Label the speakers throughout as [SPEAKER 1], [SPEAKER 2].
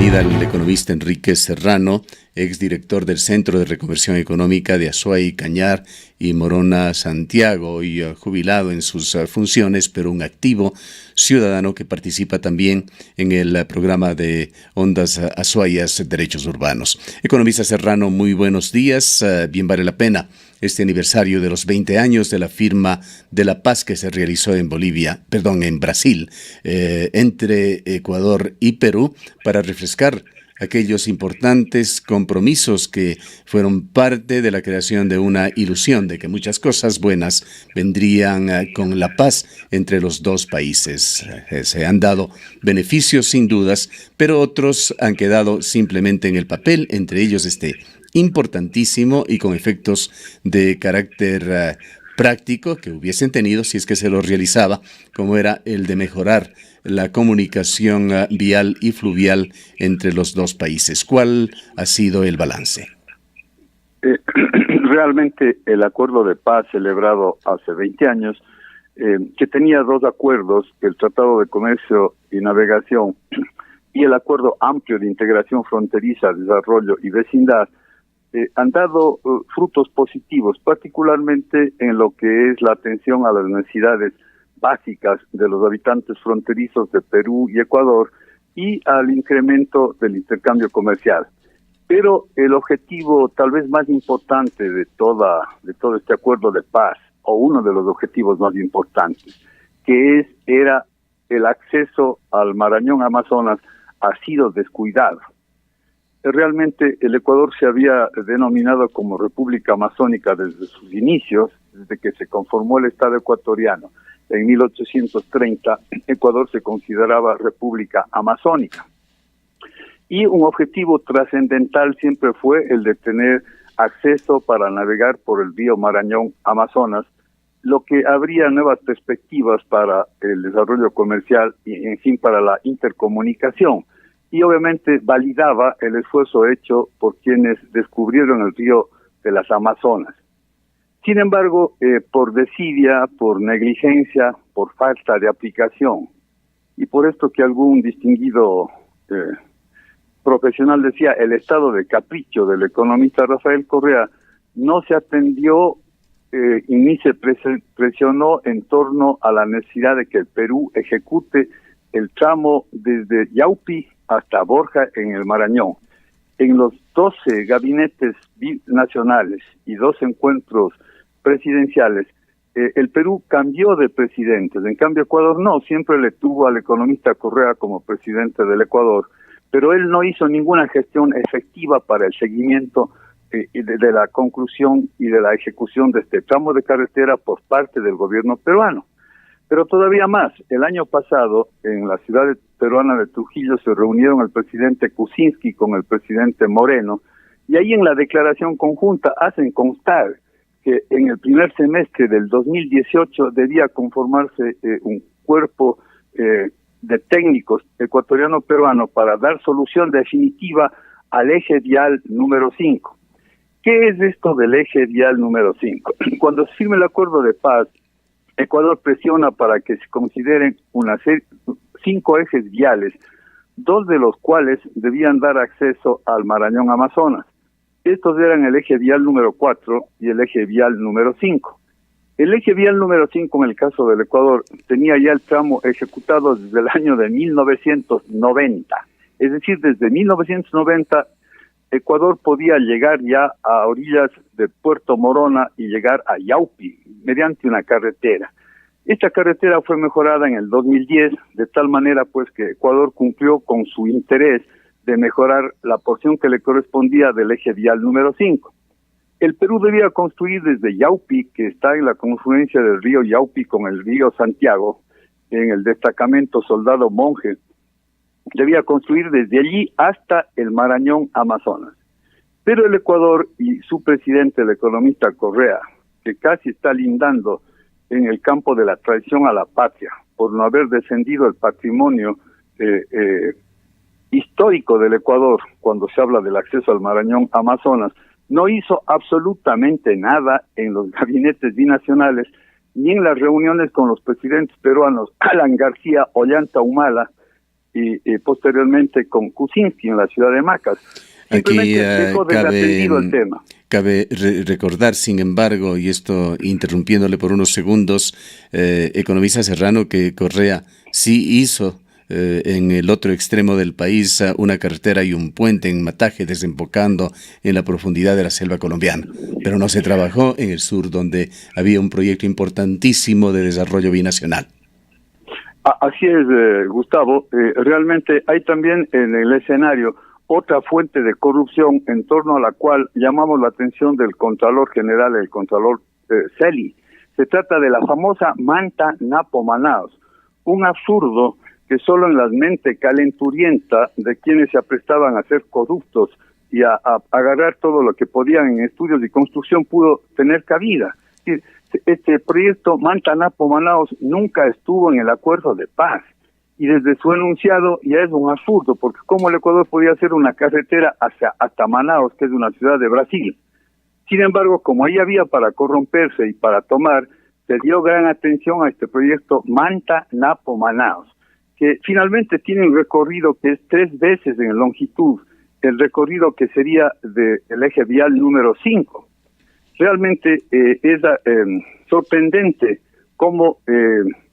[SPEAKER 1] bienvenida al economista Enrique Serrano, exdirector del Centro de Reconversión Económica de Azuay, Cañar y Morona, Santiago, y jubilado en sus funciones, pero un activo ciudadano que participa también en el programa de Ondas Azuayas Derechos Urbanos. Economista Serrano, muy buenos días. Bien vale la pena este aniversario de los 20 años de la firma de la paz que se realizó en Brasil, entre Ecuador y Perú, para refrescar aquellos importantes compromisos que fueron parte de la creación de una ilusión de que muchas cosas buenas vendrían con la paz entre los dos países. Se han dado beneficios sin dudas, pero otros han quedado simplemente en el papel, entre ellos importantísimo y con efectos de carácter práctico que hubiesen tenido si es que se lo realizaba, como era el de mejorar la comunicación vial y fluvial entre los dos países. ¿Cuál ha sido el balance?
[SPEAKER 2] Realmente el acuerdo de paz celebrado hace 20 años, que tenía dos acuerdos, el Tratado de Comercio y Navegación y el Acuerdo Amplio de Integración Fronteriza, Desarrollo y Vecindad, han dado frutos positivos, particularmente en lo que es la atención a las necesidades básicas de los habitantes fronterizos de Perú y Ecuador y al incremento del intercambio comercial. Pero el objetivo tal vez más importante de todo este acuerdo de paz, o uno de los objetivos más importantes, era el acceso al Marañón Amazonas, ha sido descuidado. Realmente el Ecuador se había denominado como República Amazónica desde sus inicios, desde que se conformó el Estado ecuatoriano. En 1830, Ecuador se consideraba República Amazónica. Y un objetivo trascendental siempre fue el de tener acceso para navegar por el río Marañón Amazonas, lo que abría nuevas perspectivas para el desarrollo comercial y, en fin, para la intercomunicación. Y obviamente validaba el esfuerzo hecho por quienes descubrieron el río de las Amazonas. Sin embargo, por desidia, por negligencia, por falta de aplicación, y por esto que algún distinguido profesional decía, el estado de capricho del economista Rafael Correa, no se atendió y ni se presionó en torno a la necesidad de que el Perú ejecute el tramo desde Yaupi hasta Borja en el Marañón. En los 12 gabinetes nacionales y 2 encuentros presidenciales, el Perú cambió de presidentes. En cambio, Ecuador no, siempre le tuvo al economista Correa como presidente del Ecuador, pero él no hizo ninguna gestión efectiva para el seguimiento de la conclusión y de la ejecución de este tramo de carretera por parte del gobierno peruano. Pero todavía más, el año pasado en la ciudad peruana de Trujillo se reunieron el presidente Kuczynski con el presidente Moreno, y ahí en la declaración conjunta hacen constar que en el primer semestre del 2018 debía conformarse un cuerpo de técnicos ecuatoriano-peruano para dar solución definitiva al eje vial número 5. ¿Qué es esto del eje vial número 5? Cuando se firme el acuerdo de paz, Ecuador presiona para que se consideren 5 ejes viales, 2 de los cuales debían dar acceso al Marañón Amazonas. Estos eran el eje vial número 4 y el eje vial número 5. El eje vial número 5, en el caso del Ecuador, tenía ya el tramo ejecutado desde el año de 1990. Es decir, desde 1990, Ecuador podía llegar ya a orillas de Puerto Morona y llegar a Yaupi mediante una carretera. Esta carretera fue mejorada en el 2010, de tal manera pues que Ecuador cumplió con su interés de mejorar la porción que le correspondía del eje vial número 5. El Perú debía construir desde Yaupi, que está en la confluencia del río Yaupi con el río Santiago, en el destacamento Soldado Monje, debía construir desde allí hasta el Marañón Amazonas. Pero el Ecuador y su presidente, el economista Correa, que casi está lindando en el campo de la traición a la patria, por no haber defendido el patrimonio histórico del Ecuador, cuando se habla del acceso al Marañón Amazonas, no hizo absolutamente nada en los gabinetes binacionales, ni en las reuniones con los presidentes peruanos Alan García Ollanta Humala y posteriormente con Kuczynski en la ciudad de Macas.
[SPEAKER 1] Aquí
[SPEAKER 2] dejó desatendido el tema.
[SPEAKER 1] Cabe recordar, sin embargo, y esto interrumpiéndole por unos segundos, economista Serrano, que Correa sí hizo en el otro extremo del país una carretera y un puente en Mataje, desembocando en la profundidad de la selva colombiana, pero no se trabajó en el sur, donde había un proyecto importantísimo de desarrollo binacional.
[SPEAKER 2] Así es, Gustavo. Realmente hay también en el escenario otra fuente de corrupción en torno a la cual llamamos la atención del Contralor General, el Contralor Celi. Se trata de la famosa Manta Napo Manaos, un absurdo que solo en la mente calenturienta de quienes se aprestaban a ser corruptos y a agarrar todo lo que podían en estudios y construcción pudo tener cabida. Este proyecto Manta Napo Manaos nunca estuvo en el acuerdo de paz. Y desde su enunciado ya es un absurdo, porque ¿cómo el Ecuador podía hacer una carretera hasta Manaos, que es una ciudad de Brasil? Sin embargo, como ahí había para corromperse y para tomar, se dio gran atención a este proyecto Manta Napo Manaos, que finalmente tiene un recorrido que es 3 veces en longitud el recorrido que sería del eje vial número 5. Realmente es sorprendente cómo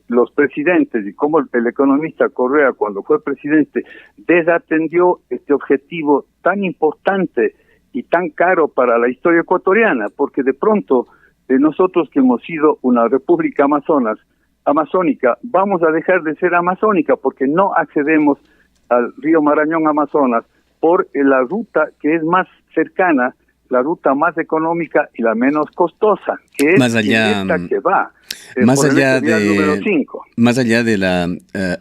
[SPEAKER 2] los presidentes y cómo el economista Correa, cuando fue presidente, desatendió este objetivo tan importante y tan caro para la historia ecuatoriana, porque de pronto nosotros que hemos sido una república amazónica, vamos a dejar de ser amazónica porque no accedemos al río Marañón Amazonas por la ruta que es más cercana, la ruta más económica y la menos costosa, que es
[SPEAKER 1] más allá,
[SPEAKER 2] esta que va.
[SPEAKER 1] Más allá de la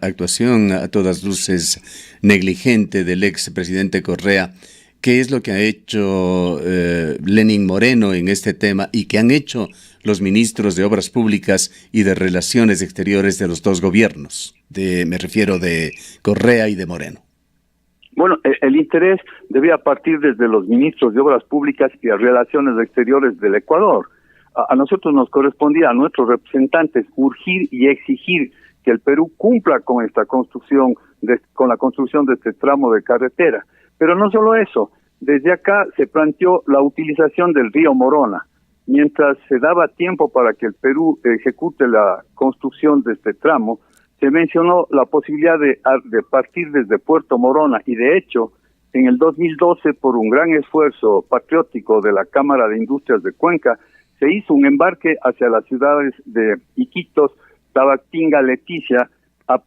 [SPEAKER 1] actuación a todas luces negligente del expresidente Correa, ¿qué es lo que ha hecho Lenín Moreno en este tema y qué han hecho los ministros de Obras Públicas y de Relaciones Exteriores de los dos gobiernos? Me refiero de Correa y de Moreno.
[SPEAKER 2] Bueno, el interés debía partir desde los ministros de Obras Públicas y de Relaciones Exteriores del Ecuador. A nosotros nos correspondía, a nuestros representantes, urgir y exigir que el Perú cumpla con esta construcción, con la construcción de este tramo de carretera. Pero no solo eso, desde acá se planteó la utilización del río Morona. Mientras se daba tiempo para que el Perú ejecute la construcción de este tramo, se mencionó la posibilidad de partir desde Puerto Morona, y de hecho, en el 2012, por un gran esfuerzo patriótico de la Cámara de Industrias de Cuenca, se hizo un embarque hacia las ciudades de Iquitos, Tabatinga, Leticia,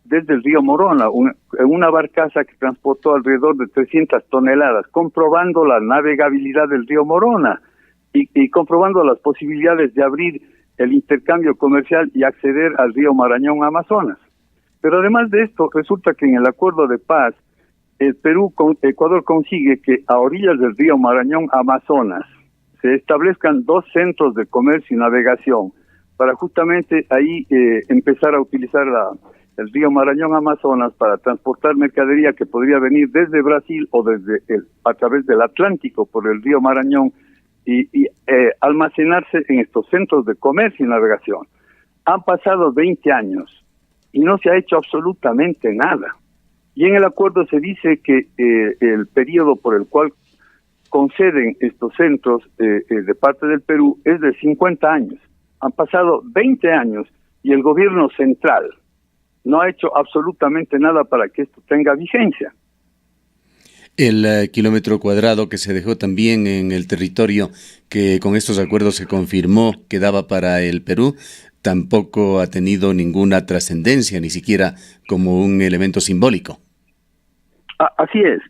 [SPEAKER 2] desde el río Morona, una barcaza que transportó alrededor de 300 toneladas, comprobando la navegabilidad del río Morona y comprobando las posibilidades de abrir el intercambio comercial y acceder al río Marañón Amazonas. Pero además de esto, resulta que en el acuerdo de paz, Ecuador consigue que a orillas del río Marañón Amazonas se establezcan 2 centros de comercio y navegación para justamente ahí empezar a utilizar el río Marañón Amazonas para transportar mercadería que podría venir desde Brasil o a través del Atlántico por el río Marañón y almacenarse en estos centros de comercio y navegación. Han pasado 20 años y no se ha hecho absolutamente nada. Y en el acuerdo se dice que el periodo por el cual conceden estos centros de parte del Perú es de 50 años. Han pasado 20 años y el gobierno central no ha hecho absolutamente nada para que esto tenga vigencia.
[SPEAKER 1] El kilómetro cuadrado que se dejó también en el territorio que con estos acuerdos se confirmó que daba para el Perú, tampoco ha tenido ninguna trascendencia, ni siquiera como un elemento simbólico.
[SPEAKER 2] Así es.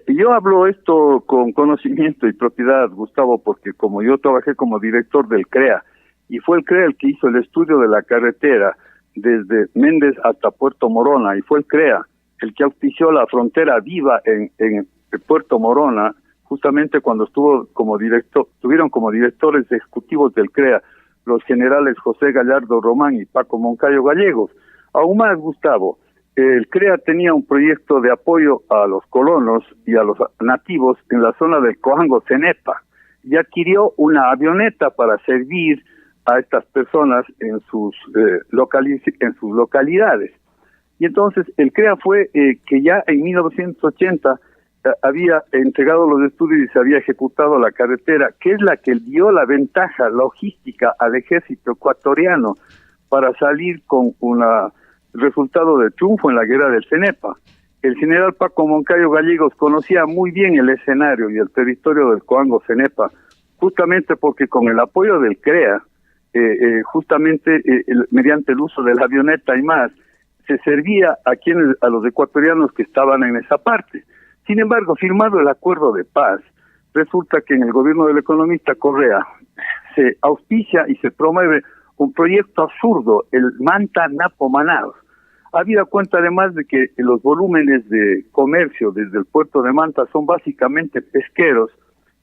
[SPEAKER 2] Yo hablo esto con conocimiento y propiedad, Gustavo, porque como yo trabajé como director del CREA, y fue el CREA el que hizo el estudio de la carretera desde Méndez hasta Puerto Morona, y fue el CREA el que auspició la frontera viva en Puerto Morona, justamente cuando estuvieron como directores ejecutivos del CREA los generales José Gallardo Román y Paco Moncayo Gallegos. Aún más, Gustavo, el CREA tenía un proyecto de apoyo a los colonos y a los nativos en la zona del Coango Cenepa y adquirió una avioneta para servir a estas personas en sus localidades. Y entonces el CREA fue que ya en 1980 había entregado los estudios y se había ejecutado la carretera, que es la que dio la ventaja logística al ejército ecuatoriano para salir con un resultado de triunfo en la guerra del Cenepa. El general Paco Moncayo Gallegos conocía muy bien el escenario y el territorio del Coango Cenepa, justamente porque con el apoyo del CREA, mediante el uso de la avioneta y más, se servía a los ecuatorianos que estaban en esa parte. Sin embargo, firmado el acuerdo de paz, resulta que en el gobierno del economista Correa se auspicia y se promueve un proyecto absurdo, el Manta-Napo-Manaos. Habida cuenta además de que los volúmenes de comercio desde el puerto de Manta son básicamente pesqueros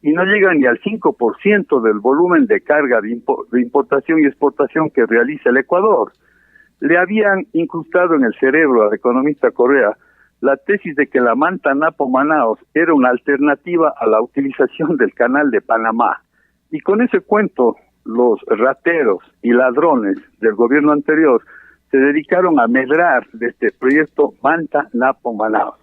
[SPEAKER 2] y no llegan ni al 5% del volumen de carga de importación y exportación que realiza el Ecuador. Le habían incrustado en el cerebro al economista Correa la tesis de que la Manta-Napo-Manaos era una alternativa a la utilización del canal de Panamá. Y con ese cuento, los rateros y ladrones del gobierno anterior se dedicaron a medrar de este proyecto Manta-Napo-Manaos.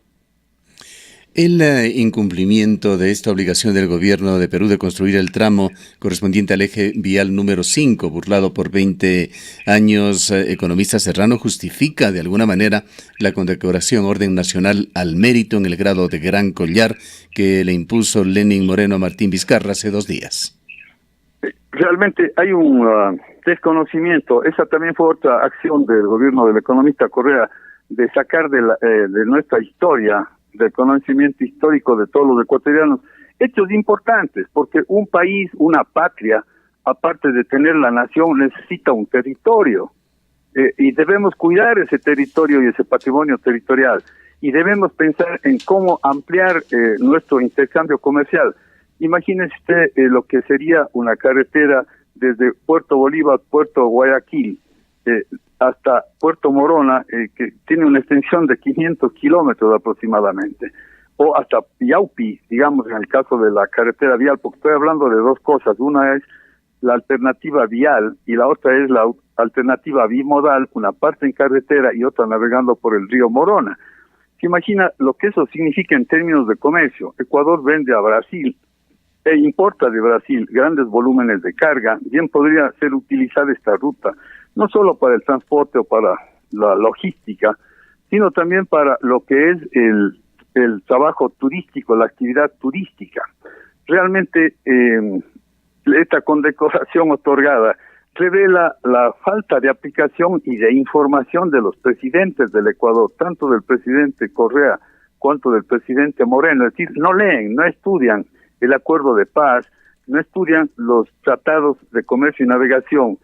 [SPEAKER 1] El incumplimiento de esta obligación del gobierno de Perú de construir el tramo correspondiente al eje vial número 5, burlado por 20 años, economista Serrano, justifica de alguna manera la condecoración Orden Nacional al Mérito en el grado de Gran Collar que le impuso Lenin Moreno a Martín Vizcarra hace 2 días.
[SPEAKER 2] Realmente hay un desconocimiento. Esa también fue otra acción del gobierno del economista Correa de sacar de nuestra historia, del conocimiento histórico de todos los ecuatorianos, hechos importantes, porque un país, una patria, aparte de tener la nación, necesita un territorio, y debemos cuidar ese territorio y ese patrimonio territorial, y debemos pensar en cómo ampliar nuestro intercambio comercial. Imagínese usted lo que sería una carretera desde Puerto Bolívar, Puerto Guayaquil, hasta Puerto Morona, que tiene una extensión de 500 kilómetros aproximadamente, o hasta Yaupi, digamos, en el caso de la carretera vial, porque estoy hablando de dos cosas. Una es la alternativa vial y la otra es la alternativa bimodal, una parte en carretera y otra navegando por el río Morona. ¿Se imagina lo que eso significa en términos de comercio? Ecuador vende a Brasil e importa de Brasil grandes volúmenes de carga. Bien podría ser utilizada esta ruta no solo para el transporte o para la logística, sino también para lo que es el trabajo turístico, la actividad turística. Realmente esta condecoración otorgada revela la falta de aplicación y de información de los presidentes del Ecuador, tanto del presidente Correa cuanto del presidente Moreno. Es decir, no leen, no estudian el acuerdo de paz, no estudian los tratados de comercio y navegación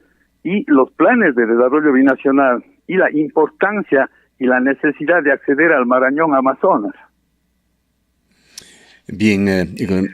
[SPEAKER 2] y los planes de desarrollo binacional y la importancia y la necesidad de acceder al Marañón Amazonas.
[SPEAKER 1] Bien,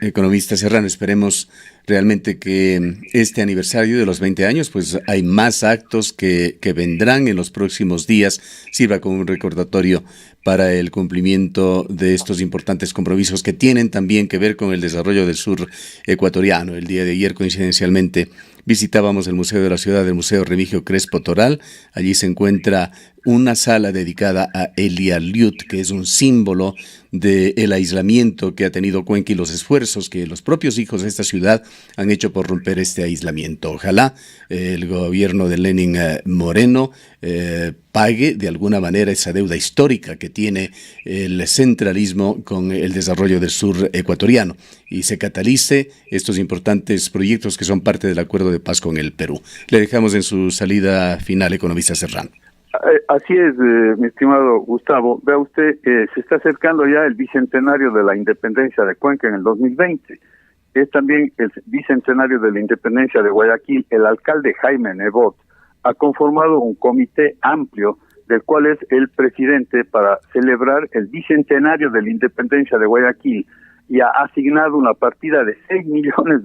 [SPEAKER 1] economista Serrano, esperemos realmente que este aniversario de los 20 años, pues hay más actos que vendrán en los próximos días, sirva como un recordatorio para el cumplimiento de estos importantes compromisos que tienen también que ver con el desarrollo del sur ecuatoriano. El día de ayer, coincidencialmente, visitábamos el Museo de la Ciudad, el Museo Remigio Crespo Toral. Allí se encuentra una sala dedicada a Elia Liut, que es un símbolo del aislamiento que ha tenido Cuenca y los esfuerzos que los propios hijos de esta ciudad han hecho por romper este aislamiento. Ojalá el gobierno de Lenin Moreno pague de alguna manera esa deuda histórica que tiene el centralismo con el desarrollo del sur ecuatoriano y se catalice estos importantes proyectos que son parte del acuerdo de paz con el Perú. Le dejamos en su salida final, economista Serrano.
[SPEAKER 2] Así es, mi estimado Gustavo. Vea usted, se está acercando ya el bicentenario de la independencia de Cuenca en el 2020. Es también el bicentenario de la independencia de Guayaquil. El alcalde Jaime Nebot ha conformado un comité amplio del cual es el presidente para celebrar el bicentenario de la independencia de Guayaquil y ha asignado una partida de $6 millones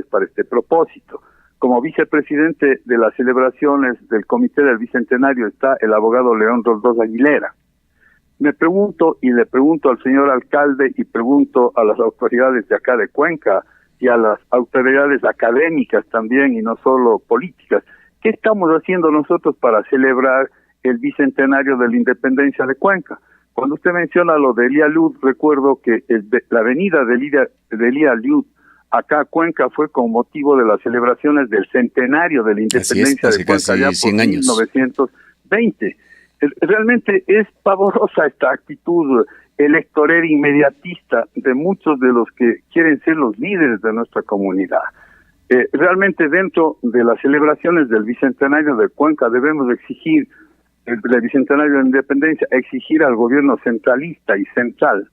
[SPEAKER 2] para este propósito. Como vicepresidente de las celebraciones del Comité del Bicentenario está el abogado León Roldós Aguilera. Me pregunto y le pregunto al señor alcalde y pregunto a las autoridades de acá de Cuenca y a las autoridades académicas también y no solo políticas, ¿qué estamos haciendo nosotros para celebrar el bicentenario de la independencia de Cuenca. Cuando usted menciona lo de Elías Liud, recuerdo que la avenida de Elías Liud acá a Cuenca fue con motivo de las celebraciones del centenario de la independencia de Cuenca, ya por 1920. Realmente es pavorosa esta actitud electorera inmediatista de muchos de los que quieren ser los líderes de nuestra comunidad. Realmente dentro de las celebraciones del Bicentenario de Cuenca debemos exigir, el Bicentenario de la Independencia, exigir al gobierno centralista y central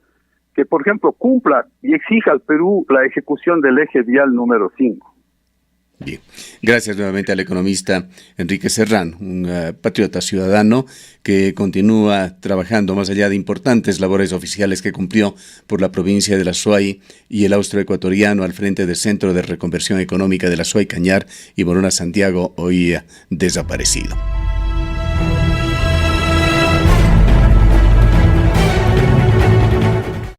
[SPEAKER 2] que, por ejemplo, cumpla y exija al Perú la ejecución del eje vial número 5.
[SPEAKER 1] Bien, gracias nuevamente al economista Enrique Serrano, un patriota ciudadano que continúa trabajando más allá de importantes labores oficiales que cumplió por la provincia de la Azuay y el austroecuatoriano al frente del Centro de Reconversión Económica de la Azuay Cañar y Morona Santiago, hoy desaparecido.